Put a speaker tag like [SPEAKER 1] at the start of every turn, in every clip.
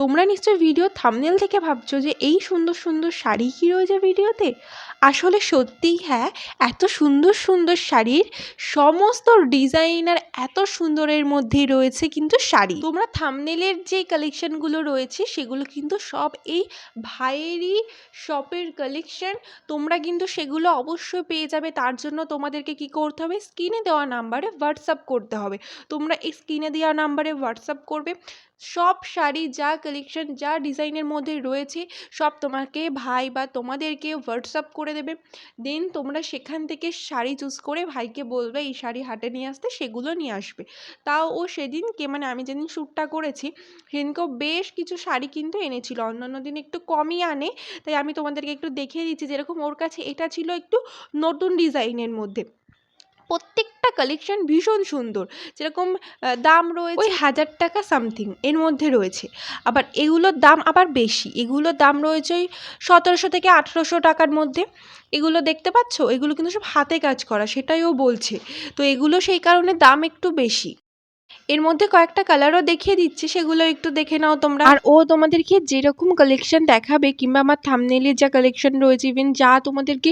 [SPEAKER 1] তোমরা নিশ্চয়ই video thumbnail থেকে ভাবছো যে এই সুন্দর সুন্দর শাড়ি কি রয়েছে ভিডিওতে। আসলে সত্যিই হ্যাঁ, এত সুন্দর সুন্দর শাড়ির সমস্ত ডিজাইন আর এত সুন্দরের মধ্যেই রয়েছে কিন্তু শাড়ি। তোমরা থাম্বনেলের যে কালেকশনগুলো রয়েছে সেগুলো কিন্তু সব এই ভাইয়েরই শপের কালেকশন। তোমরা কিন্তু সেগুলো অবশ্যই পেয়ে যাবে। তার জন্য তোমাদেরকে কি করতে হবে, স্ক্রিনে দেওয়া নাম্বারে হোয়াটসঅ্যাপ করতে হবে। তোমরা এই স্ক্রিনে দেওয়া নাম্বারে হোয়াটসঅ্যাপ করবে। সব শাড়ি যা কালেকশন যা ডিজাইনের মধ্যে রয়েছে সব তোমাকে ভাই বা তোমাদেরকে হোয়াটসঅ্যাপ করে দেবে। দেন তোমরা সেখান থেকে শাড়ি চুজ করে ভাইকে বলবে এই শাড়ি হাটে নিয়ে আসতে, সেগুলো নিয়ে আসবে। তাও ও সেদিনকে মানে আমি যেদিন শ্যুটটা করেছি সেদিনকেও বেশ কিছু শাড়ি কিন্তু এনেছিল, অন্যান্য দিন একটু কমই আনে। তাই আমি তোমাদেরকে একটু দেখিয়ে দিচ্ছি, যেরকম ওর কাছে এটা ছিল একটু নতুন ডিজাইনের মধ্যে। প্রত্যেকটা কালেকশন ভীষণ সুন্দর। যেরকম দাম রয়েছে ওই 1000 টাকা সামথিং এর মধ্যে রয়েছে। আবার এগুলোর দাম আবার বেশি, এগুলোর দাম রয়েছে ওই 1700 থেকে 1800 টাকার মধ্যে। এগুলো দেখতে পাচ্ছ, এগুলো কিন্তু সব হাতে কাজ করা, সেটাই ও বলছে। তো এগুলো সেই কারণে দাম একটু বেশি। এর মধ্যে কয়েকটা কালারও দেখিয়ে দিচ্ছি, সেগুলো একটু দেখে নাও তোমরা। আর ও তোমাদেরকে যেরকম কালেকশন দেখাবে কিংবা আমার থাম্বনেলে যা কালেকশন রয়েছে, ইভেন যা তোমাদেরকে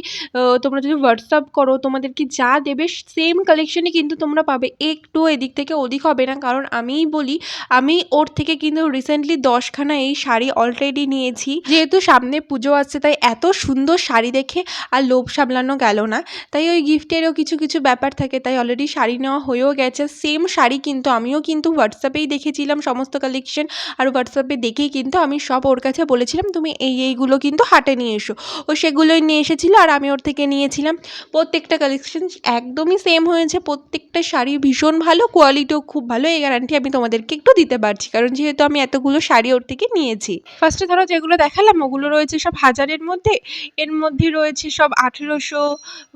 [SPEAKER 1] তোমরা যদি হোয়াটসঅ্যাপ করো তোমাদেরকে যা দেবে সেম কালেকশনই কিন্তু তোমরা পাবে, একটু এদিক থেকে ওদিক হবে না। কারণ আমিই বলি, আমি ওর থেকে কিন্তু রিসেন্টলি 10খানা এই শাড়ি অলরেডি নিয়েছি। যেহেতু সামনে পুজো আসছে তাই এত সুন্দর শাড়ি দেখে আর লোভ সামলানো গেল না। তাই ওই গিফটেরও কিছু কিছু ব্যাপার থাকে, তাই অলরেডি শাড়ি নেওয়া হয়েও গেছে। সেম শাড়ি কিন্তু আমিও কিন্তু হোয়াটসঅ্যাপেই দেখেছিলাম সমস্ত কালেকশন, আর হোয়াটসঅ্যাপে দেখেই কিন্তু আমি সব ওর কাছে বলেছিলাম তুমি এইগুলো কিন্তু হাটে নিয়ে এসো। ও সেগুলোই নিয়ে এসেছিলো আর আমি ওর থেকে নিয়েছিলাম। প্রত্যেকটা কালেকশন একদমই সেম হয়েছে, প্রত্যেকটা শাড়ি ভীষণ ভালো, কোয়ালিটিও খুব ভালো। এই গ্যারান্টি আমি তোমাদেরকে একটু দিতে পারছি, কারণ যেহেতু আমি এতগুলো শাড়ি ওর থেকে নিয়েছি। ফার্স্টে ধরো যেগুলো দেখালাম ওগুলো রয়েছে সব 1000-এর মধ্যে। এর মধ্যে রয়েছে সব 1800,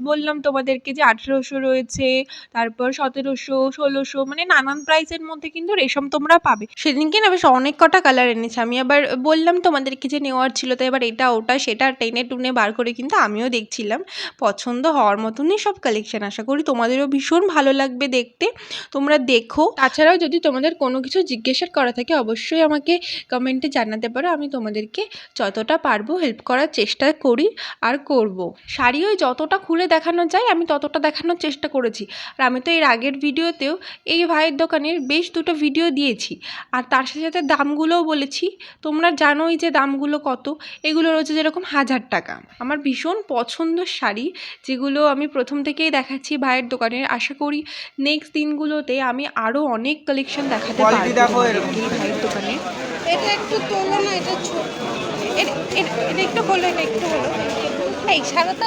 [SPEAKER 1] বললাম তোমাদেরকে যে 1800 রয়েছে, তারপর 1700, 1600, মানে নানান প্রাইসের মধ্যে কিন্তু রেশম তোমরা পাবে। সেদিনকে না বেশ অনেক কটা কালার এনেছে। আমি আবার বললাম তোমাদেরকে যে নেওয়ার ছিল, তো এবার এটা ওটা সেটা টেনে টুনে বার করে কিন্তু আমিও দেখছিলাম। পছন্দ হওয়ার মতনই সব কালেকশন। আশা করি তোমাদেরও ভীষণ ভালো লাগবে দেখতে, তোমরা দেখো। তাছাড়াও যদি তোমাদের কোনো কিছু জিজ্ঞাসা করা থাকে অবশ্যই আমাকে কমেন্টে জানাতে পারো, আমি তোমাদেরকে যতটা পারবো হেল্প করার চেষ্টা করি আর করব। শাড়ি ওই যতটা খুলে দেখানো যায় আমি ততটা দেখানোর চেষ্টা করেছি। আর আমি তো এর আগের ভিডিওতেও এই ভাইয়ের দোকানের বেশ দুটো ভিডিও দিয়েছি, আর তার সাথে সাথে দামগুলোও বলেছি। তোমরা জানোই যে দামগুলো কত। এগুলো রয়েছে যেরকম 1000 টাকা। আমার ভীষণ পছন্দের শাড়ি, যেগুলো আমি প্রথম থেকেই দেখাচ্ছি ভাইয়ের দোকানের। আশা করি নেক্সট দিনগুলোতে আমি আরও অনেক কালেকশন দেখাতে পারবো এই ভাইয়ের দোকানে।
[SPEAKER 2] এটা একটু তোলো না, এটা ছোট, এটা একটু হলো, এটা একটু হলো। এই সারতা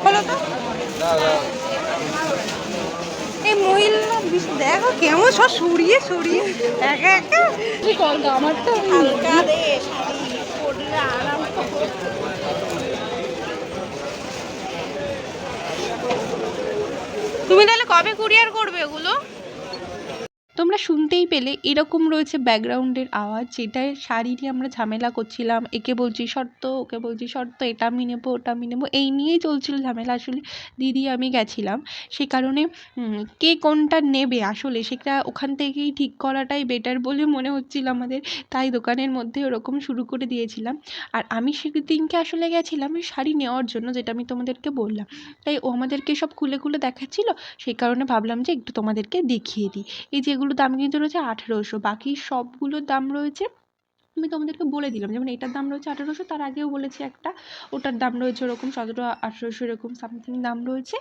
[SPEAKER 2] হলো তো। এই মহিলা দেখো কেমন সব সরিয়ে সরিয়ে একা একা আমারটা হালকা রে শাড়ি পরলে আরাম। তুমি তাহলে কবে কুরিয়ার করবে ওগুলো?
[SPEAKER 1] তোমরা শুনতেই পেলে এরকম রয়েছে ব্যাকগ্রাউন্ডের আওয়াজ, যেটায় শাড়ি নিয়ে আমরা ঝামেলা করছিলাম। একে বলছি শর্ত, ওকে বলছি শর্ত, এটা আমি নেবো ওটা আমি নেবো, এই নিয়েই চলছিল ঝামেলা। আসলে দিদি আমি গেছিলাম, সেই কারণে কে কোনটা নেবে আসলে সেটা ওখান থেকেই ঠিক করাটাই বেটার বলে মনে হচ্ছিল আমাদের। তাই দোকানের মধ্যে ওরকম শুরু করে দিয়েছিলাম। আর আমি সেদিনকে আসলে গেছিলাম ওই শাড়ি নেওয়ার জন্য, যেটা আমি তোমাদেরকে বললাম। তাই ও আমাদেরকে সব খুলে খুলে দেখাচ্ছিল, সেই কারণে ভাবলাম যে একটু তোমাদেরকে দেখিয়ে দিই। এই যেগুলো দাম কিন্তু রয়েছে 1800, বাকি সবগুলোর দাম রয়েছে আমি তোমাদেরকে বলে দিলাম। যেমন এটার দাম রয়েছে 1800, তার আগেও বলেছি একটা, ওটার দাম রয়েছে ওরকম 1700-1800 এরকম সামথিং দাম রয়েছে।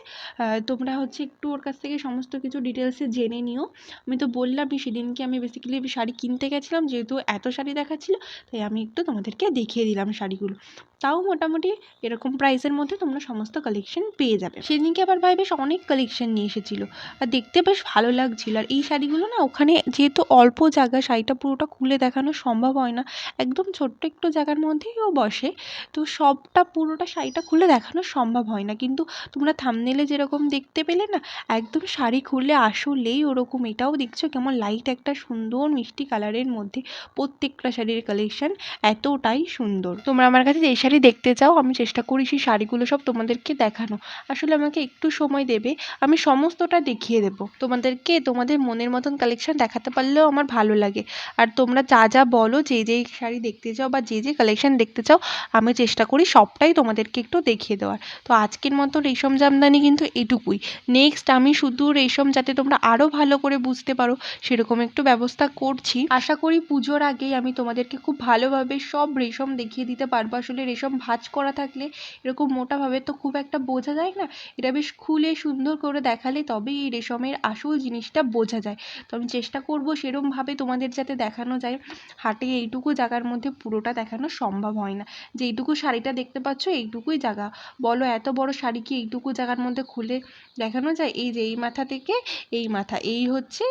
[SPEAKER 1] তোমরা হচ্ছে একটু ওর কাছ থেকে সমস্ত কিছু ডিটেলসে জেনে নিও। আমি তো বললামই সেদিনকে আমি বেসিক্যালি শাড়ি কিনতে গেছিলাম, যেহেতু এত শাড়ি দেখাচ্ছিল তাই আমি একটু তোমাদেরকে দেখিয়ে দিলাম শাড়িগুলো। তাও মোটামুটি এরকম প্রাইসের মধ্যে তোমরা সমস্ত কালেকশন পেয়ে যাবে। সেদিনকে আবার ভাই বেশ অনেক কালেকশন নিয়ে এসেছিলো আর দেখতে বেশ ভালো লাগছিল। আর এই শাড়িগুলো না ওখানে যেহেতু অল্প জায়গা, শাড়িটা পুরোটা খুলে দেখানো সম্ভব হয় না, একদম ছোট্ট একটু জায়গার মধ্যেই ও বসে, তো সবটা পুরোটা শাড়িটা খুলে দেখানো সম্ভব হয় না। কিন্তু তোমরা থাম্বনেলে যেরকম দেখতে পেলে না, একদম শাড়ি খুললে আসলেই ওরকম। এটাও দেখছো কেমন লাইট একটা সুন্দর মিষ্টি কালারের মধ্যে, প্রত্যেকটা শাড়ির কালেকশন এতটাই সুন্দর। তোমরা আমার কাছে যে শাড়ি দেখতে চাও আমি চেষ্টা করি সেই শাড়িগুলো সব তোমাদেরকে দেখানো। আসলে আমাকে একটু সময় দেবে, আমি সমস্তটা দেখিয়ে দেবো তোমাদেরকে। তোমাদের মনের মতন কালেকশন দেখাতে পারলেও আমার ভালো লাগে। আর তোমরা যা যা বলো, যে যেই শাড়ি দেখতে চাও বা যে যে কালেকশন দেখতে চাও, আমি চেষ্টা করি সবটাই তোমাদেরকে একটু দেখিয়ে দেওয়ার। তো আজকের মতো রেশম জামদানি কিন্তু এটুকুই। নেক্সট আমি শুধু রেশম, যাতে তোমরা আরও ভালো করে বুঝতে পারো সেরকম একটু ব্যবস্থা করছি। আশা করি পুজোর আগেই আমি তোমাদেরকে খুব ভালোভাবে সব রেশম দেখিয়ে দিতে পারবো। আসলে রেশম ভাঁজ করা থাকলে এরকম মোটাভাবে তো খুব একটা বোঝা যায় না, এটা বেশ খুলে সুন্দর করে দেখালে তবেই এই রেশমের আসল জিনিসটা বোঝা যায়। তো আমি চেষ্টা করব সেরমভাবে তোমাদের যাতে দেখানো যায়। হাটে এইটুকু জায়গার মধ্যে পুরোটা দেখানো সম্ভব হয় না। যে এইটুকু শাড়িটা দেখতে পাচ্ছ এইটুকুই জায়গা, বলো এত বড় শাড়ি কি এইটুকু জায়গার মধ্যে খুলে দেখানো যায়? এই যে এই মাথা থেকে এই মাথা, এই হচ্ছে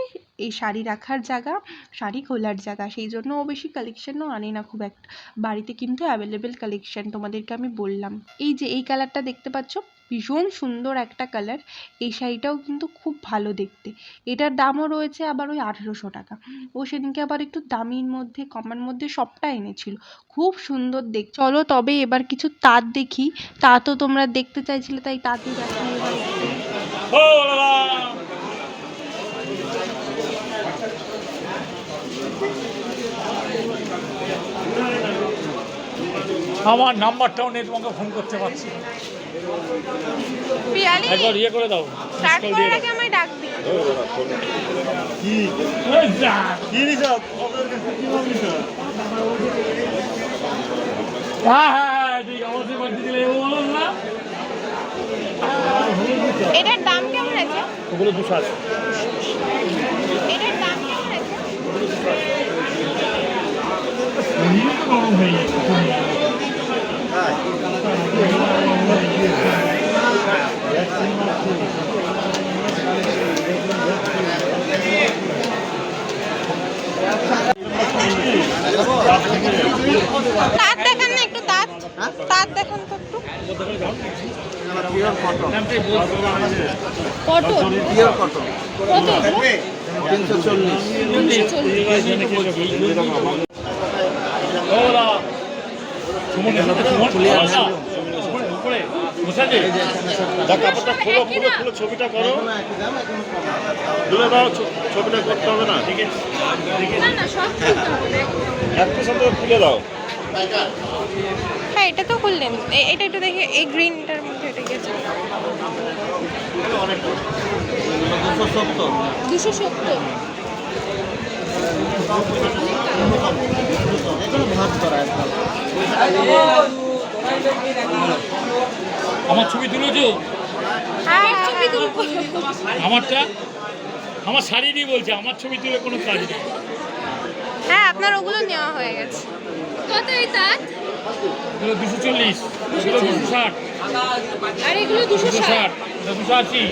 [SPEAKER 1] এই শাড়ি রাখার জায়গা, শাড়ি খোলার জায়গা। সেই জন্য ও বেশি কালেকশনও আনে না খুব একটা। বাড়িতে কিন্তু অ্যাভেলেবেল কালেকশন তোমাদেরকে আমি বললাম। এই যে এই কালারটা দেখতে পাচ্ছ, ভীষণ সুন্দর একটা কালার। এই শাড়িটাও কিন্তু খুব ভালো দেখতে। এটার দামও রয়েছে আবার ওই 1800 টাকা। ও সেদিনকে আবার একটু দামির মধ্যে কমার মধ্যে সবটা এনেছিল, খুব সুন্দর দেখ। চলো তবে এবার কিছু তাঁত দেখি। তাঁতও তোমরা দেখতে চাইছিলে, তাই তাঁতই দেখাই এবার একটু।
[SPEAKER 3] আমার নাম্বারটাও নেই, তোমাকে ফোন করতে পারছি। একবার ইয়ে করে দাও,
[SPEAKER 2] স্টার্ট করার আগে আমায় ডাক দিই।
[SPEAKER 3] হ্যাঁ হ্যাঁ ঠিক অবশ্যই বাড়তে দিলে বলুন না।
[SPEAKER 2] এটার দাম কেমন আছে?
[SPEAKER 3] ওগুলো 280।
[SPEAKER 2] এটার দাম কেমন আছে?
[SPEAKER 3] নরম হয়ে গেছে।
[SPEAKER 2] তাঁত দেখান না একটু, তাঁত তাঁত দেখান তো একটু। কটন
[SPEAKER 4] পিওর কটন
[SPEAKER 2] কত?
[SPEAKER 4] 340 ছবিটা করো, তুলে দাও, ছবিটা করতে হবে না,
[SPEAKER 2] না না সব খুলতে হবে।
[SPEAKER 4] একটা সাথে খুলে দাও।
[SPEAKER 2] হ্যাঁ এটা তো খুললেন, এটা একটু দেখে, এই গ্রিনটার মধ্যে এটা গেছে 270।
[SPEAKER 3] আমার ছবি তুলেছো?
[SPEAKER 2] হ্যাঁ ছবি তুলবো।
[SPEAKER 3] আমারটা, আমার শাড়ি দিয়ে বলছে, আমার ছবি তুলে কোনো কাজ নেই।
[SPEAKER 2] হ্যাঁ আপনার ওগুলো নেওয়া হয়ে গেছে। কত এই তাঁত?
[SPEAKER 3] এগুলো 240, এগুলো 260,
[SPEAKER 2] আর এগুলো
[SPEAKER 3] 260, 280।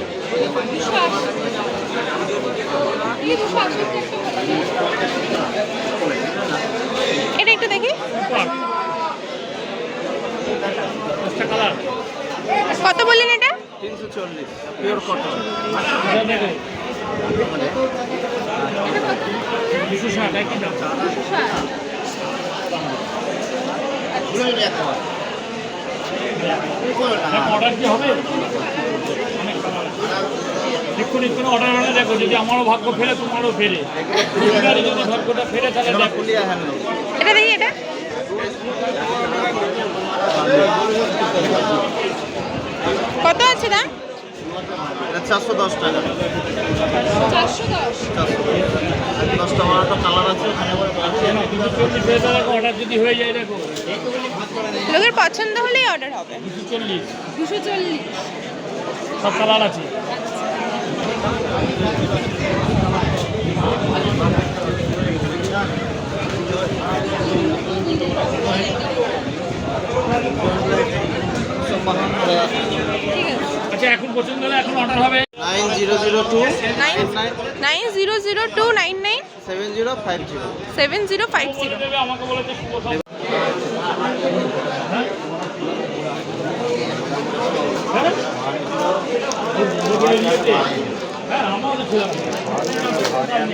[SPEAKER 2] এটা একটু দেখি
[SPEAKER 3] কালার
[SPEAKER 2] কত বললেন এটা?
[SPEAKER 4] 340 পিওর কটন।
[SPEAKER 3] 260 একই দাম। অর্ডার কি হবে? এক্ষুনি কোনো অর্ডার হলে দেখো, যদি আমারও ভাগ্য ফেরে তোমারও ফেরে, যদি ভাগ্যটা ফেরে তাহলে দেখো।
[SPEAKER 2] এটা দেখি এটা কত আছে দাম?
[SPEAKER 4] 410 টাকা।
[SPEAKER 2] 410।
[SPEAKER 4] 10টা 12টা কালার আছে।
[SPEAKER 3] অর্ডার যদি হয়ে যায় দেখো,
[SPEAKER 2] লোকের পছন্দ হলেই অর্ডার হবে।
[SPEAKER 3] 240,
[SPEAKER 2] 240
[SPEAKER 3] সব কালার আছে।
[SPEAKER 2] ঠিক আছে।
[SPEAKER 3] আচ্ছা এখন পছন্দ হলে এখন অর্ডার হবে।
[SPEAKER 4] 9002
[SPEAKER 2] 900299
[SPEAKER 4] 7050।
[SPEAKER 2] 7050।
[SPEAKER 3] বলে দেবে, আমাকে বলেছে শুভ সব। হ্যাঁ আমারও ছিলাম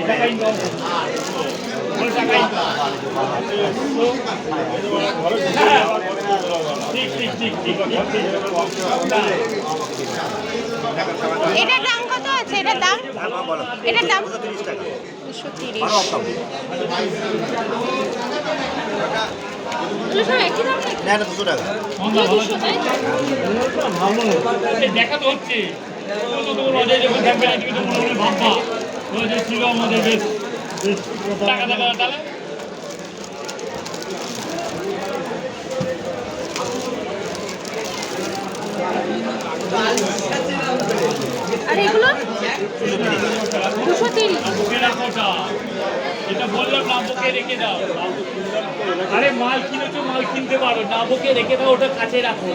[SPEAKER 3] টাকা ইনকাম, টাকা ইনকাম। ঠিক ঠিক ঠিক ঠিক ঠিক
[SPEAKER 2] এটার দাম কত আছে? এটার দাম? এটার দাম 230। একই দাম নাকি?
[SPEAKER 4] না, এটা 200 টাকা।
[SPEAKER 3] ভালো দেখা তো হচ্ছে তোমার অজয় যখন থাকবে না তুমি তো মনে মনে ভাববা ওই যে ছিল আমাদের বেশ বেশ টাকা টাকা তাহলে
[SPEAKER 2] আর এগুলো 230।
[SPEAKER 3] বুকে রাখো ওটা এটা বললাম না বুকে রেখে দাও আরে মাল কিনেছো মাল কিনতে পারো না বুকে রেখে দাও ওটা কাছে রাখো